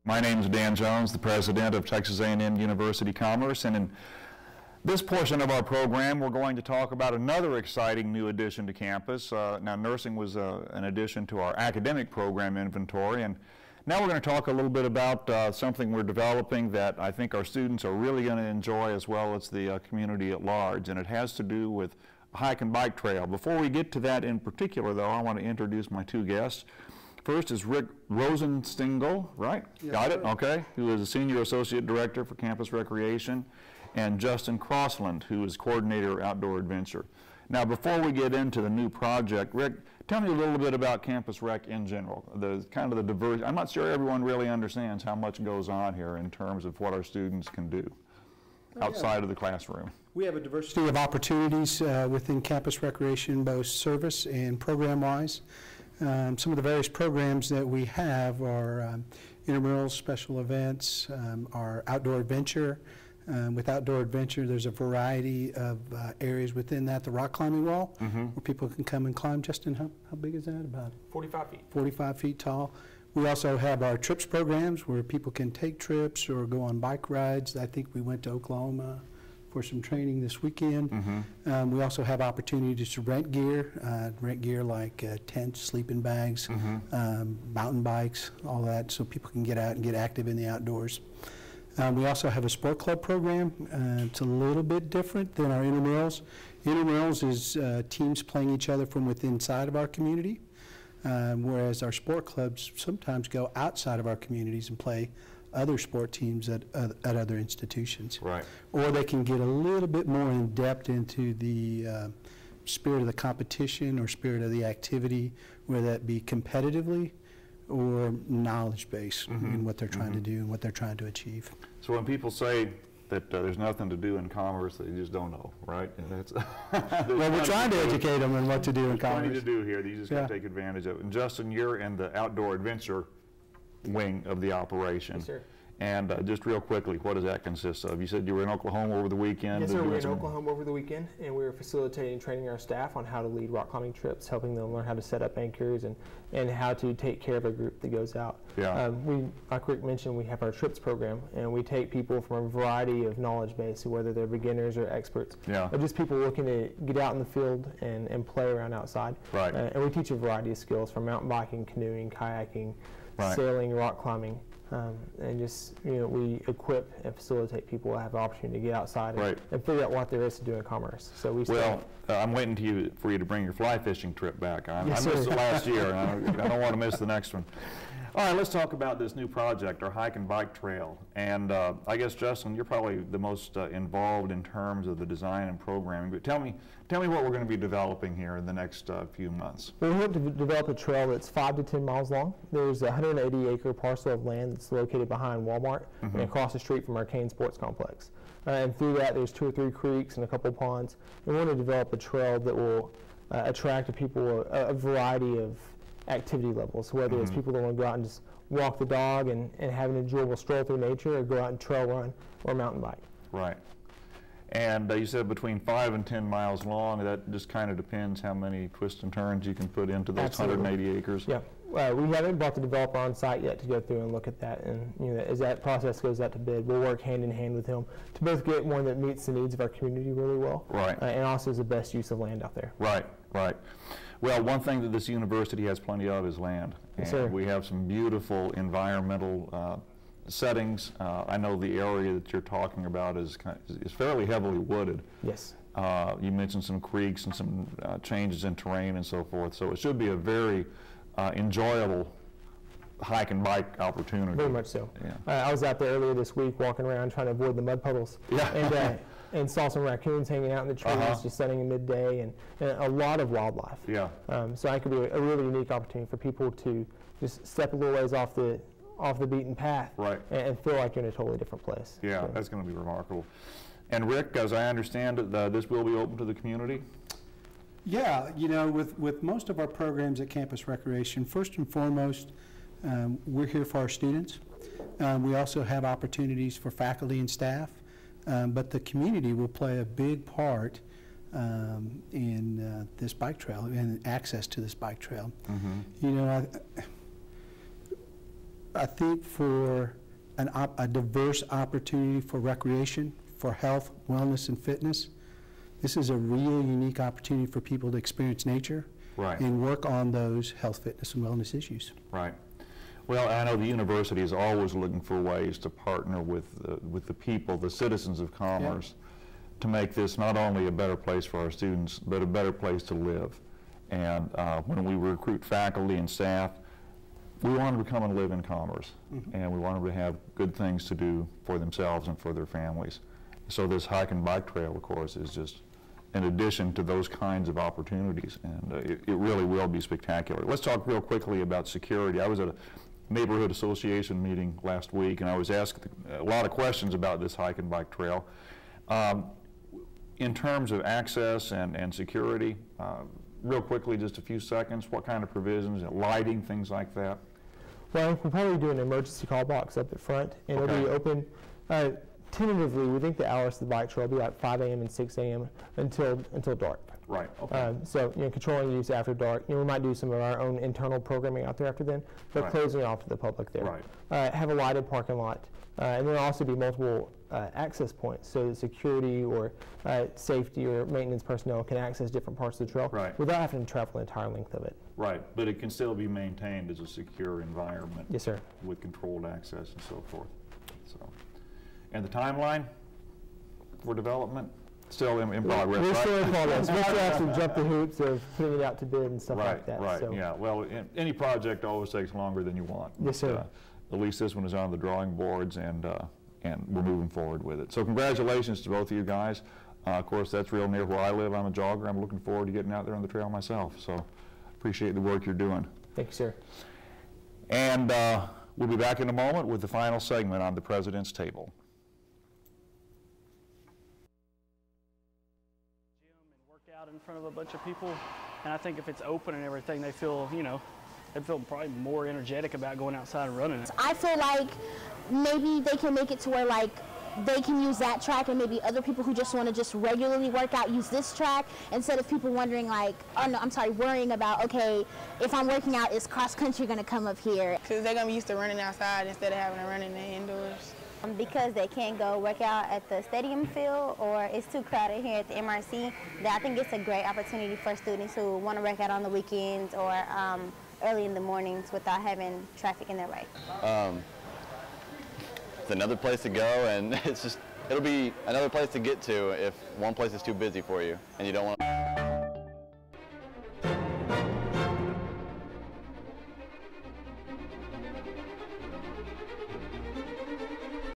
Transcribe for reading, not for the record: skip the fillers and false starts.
My name is Dan Jones, the president of Texas A&M University Commerce, and in this portion of our program we're going to talk about another exciting new addition to campus. Now nursing was an addition to our academic program inventory, and now we're going to talk a little bit about something we're developing that I think our students are really going to enjoy as well as the community at large, and it has to do with a hike and bike trail. Before we get to that in particular though, I want to introduce my two guests. First is Rick Rosenstengel, right? Yes, got it? Okay. Who is a Senior Associate Director for Campus Recreation, and Justin Crossland, who is Coordinator Outdoor Adventure. Now, before we get into the new project, Rick, tell me a little bit about Campus Rec in general, the diversity. I'm not sure everyone really understands how much goes on here in terms of what our students can do outside of the classroom. We have a diversity of opportunities within Campus Recreation, both service and program-wise. Some of the various programs that we have are intramurals, special events, our outdoor adventure. With outdoor adventure, there's a variety of areas within that. The rock climbing wall, where people can come and climb. Justin, how big is that? About 45 feet. 45 feet tall. We also have our trips programs where people can take trips or go on bike rides. I think we went to Oklahoma for some training this weekend. We also have opportunities to rent gear like tents, sleeping bags, mountain bikes, all that, so people can get out and get active in the outdoors. We also have a sport club program. It's a little bit different than our intramurals. Intramurals is teams playing each other from within inside of our community, whereas our sport clubs sometimes go outside of our communities and play other sport teams at other institutions. Right. Or they can get a little bit more in depth into the spirit of the competition or spirit of the activity, whether that be competitively or knowledge-based in what they're trying to do and what they're trying to achieve. So when people say that there's nothing to do in commerce, they just don't know, right? And that's well, we're trying to educate them on what to do in commerce. There's plenty to do here that you just got to take advantage of. And Justin, you're in the outdoor adventure wing of the operation. Yes, sir. And just real quickly, what does that consist of? You said you were in Oklahoma over the weekend. Yes, sir. We were in Oklahoma over the weekend, and we were facilitating and training our staff on how to lead rock climbing trips, helping them learn how to set up anchors and how to take care of a group that goes out. Yeah. Like Rick mentioned, we have our trips program, and we take people from a variety of knowledge base, whether they're beginners or experts, or just people looking to get out in the field and play around outside. Right. And we teach a variety of skills from mountain biking, canoeing, kayaking, sailing, rock climbing. And just, we equip and facilitate people to have the opportunity to get outside and figure out what there is to do in commerce. So we I'm waiting for you to bring your fly fishing trip back. I missed it last year, and I don't want to miss the next one. All right, let's talk about this new project, our hike and bike trail. And I guess, Justin, you're probably the most involved in terms of the design and programming. But tell me what we're going to be developing here in the next few months. Well, we hope to develop a trail that's 5 to 10 miles long. There's a 180-acre parcel of land that's located behind Walmart and across the street from our Kane Sports Complex. And through that, there's 2 or 3 creeks and a couple ponds. We want to develop a trail that will attract to people a variety of activity levels, whether it's people that want to go out and just walk the dog and have an enjoyable stroll through nature, or go out and trail run or mountain bike. Right. And you said between 5 and 10 miles long. That just kind of depends how many twists and turns you can put into those 180 acres. Yeah. We haven't brought the developer on site yet to go through and look at that, and as that process goes out to bid, we'll work hand in hand with him to both get one that meets the needs of our community really well, and also is the best use of land out there. Right. Well, one thing that this university has plenty of is land. And we have some beautiful environmental settings. I know the area that you're talking about is fairly heavily wooded. Yes. You mentioned some creeks and some changes in terrain and so forth, so it should be a very enjoyable hike and bike opportunity. Very much so. Yeah. I was out there earlier this week walking around trying to avoid the mud puddles. Yeah. And saw some raccoons hanging out in the trees just sunning in midday, and a lot of wildlife. Yeah. So it could be a really unique opportunity for people to just step a little ways off the beaten path and feel like you're in a totally different place. Yeah, so that's going to be remarkable. And Rick, as I understand it, this will be open to the community? Yeah, with most of our programs at Campus Recreation, first and foremost, we're here for our students. We also have opportunities for faculty and staff, but the community will play a big part in this bike trail and access to this bike trail. I think for a diverse opportunity for recreation, for health, wellness, and fitness, this is a real unique opportunity for people to experience nature and work on those health, fitness, and wellness issues. Right. Well, I know the university is always looking for ways to partner with the people, the citizens of Commerce, to make this not only a better place for our students, but a better place to live. And when we recruit faculty and staff, we want them to come and live in Commerce, and we want them to have good things to do for themselves and for their families. So this hike and bike trail, of course, is just in addition to those kinds of opportunities, and it really will be spectacular. Let's talk real quickly about security. I was at a neighborhood association meeting last week, and I was asked a lot of questions about this hike and bike trail. In terms of access and security, real quickly, just a few seconds, what kind of provisions, lighting, things like that? Well, we'll probably do an emergency call box up at front, and it'll be open. Tentatively, we think the hours of the bike trail will be like 5 a.m. and 6 a.m. until dark. Right. Okay. So, controlling use after dark. We might do some of our own internal programming out there after then, but closing it off to the public there. Right. Have a lighted parking lot, and there'll also be multiple access points, so that security or safety or maintenance personnel can access different parts of the trail without having to travel the entire length of it. Right, but it can still be maintained as a secure environment. Yes, sir. With controlled access and so forth. So, and the timeline for development? Still in progress, We're right? still in progress. We still have to jump the hoops of putting it out to bid and stuff like that. Right, so. Yeah. Well, any project always takes longer than you want. Yes, sir. At least this one is on the drawing boards, and we're moving forward with it. So congratulations to both of you guys. Of course, that's real near where I live. I'm a jogger. I'm looking forward to getting out there on the trail myself. So appreciate the work you're doing. Thank you, sir. And we'll be back in a moment with the final segment on the President's Table. Out in front of a bunch of people, and I think if it's open and everything, they feel, they feel probably more energetic about going outside and running it. I feel like maybe they can make it to where they can use that track, and maybe other people who just want to just regularly work out use this track, instead of people wondering worrying about, okay, if I'm working out, is cross country going to come up here? Because they're going to be used to running outside instead of having to run in the indoors. Because they can't go work out at the stadium field, or it's too crowded here at the MRC, I think it's a great opportunity for students who want to work out on the weekends or early in the mornings without having traffic in their way. It's another place to go, and it'll be another place to get to if one place is too busy for you and you don't want to.